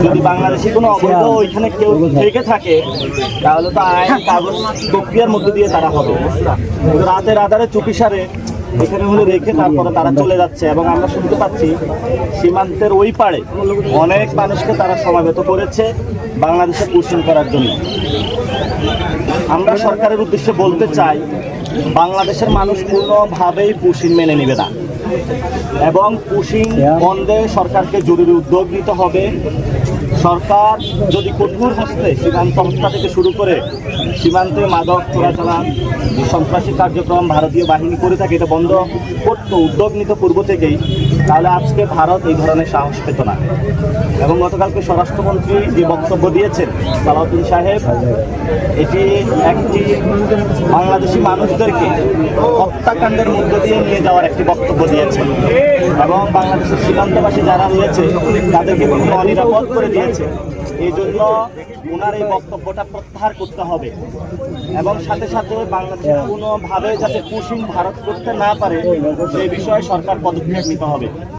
যদি বাংলাদেশে কোনো অবৈধ ওইখানে কেউ থেকে থাকে তাহলে তো আইন কাগজ প্রক্রিয়ার মধ্যে দিয়ে তারা হবে। রাতের আধারে চুপিসারে এখানে হলে রেখে তারপরে তারা চলে যাচ্ছে এবং আমরা শুনতে পাচ্ছি সীমান্তের ওই পাড়ে অনেক মানুষকে তারা সমাবেত করেছে বাংলাদেশে পুশিং করার জন্য। আমরা সরকারের উদ্দেশ্যে বলতে চাই, বাংলাদেশের মানুষ কোনোভাবেই পুশিং মেনে নেবে না এবং পুশিং বন্ধে সরকারকে জরুরি উদ্যোগ নিতে হবে। সরকার যদি কঠোর হস্তে সীমান্ত হত্যা থেকে শুরু করে সীমান্তে মাদক চোরাচালান সন্ত্রাসী কার্যক্রম ভারতীয় বাহিনী করে থাকে, এটা বন্ধ করতে উদ্যোগ নিত পূর্ব থেকেই, তাহলে আজকে ভারত এই ধরনের সাহস পেত না। এবং গতকালকে স্বরাষ্ট্রমন্ত্রী যে বক্তব্য দিয়েছেন সালাউদ্দিন সাহেব, এটি একটি বাংলাদেশি মানুষদেরকে হত্যাকাণ্ডের মধ্য দিয়ে নিয়ে যাওয়ার একটি বক্তব্য দিয়েছেন এবং বাংলাদেশের সীমান্তবাসী যারা রয়েছে তাদেরকে তিনি অনিরাপদ করে দিয়েছে। এই জন্য ওনার এই বক্তব্যটা প্রত্যাহার করতে হবে এবং সাথে সাথে বাংলাদেশের কোনোভাবে যাতে পুশিং ভারত করতে না পারে সেই বিষয়ে সরকার পদক্ষেপ নিতে হবে।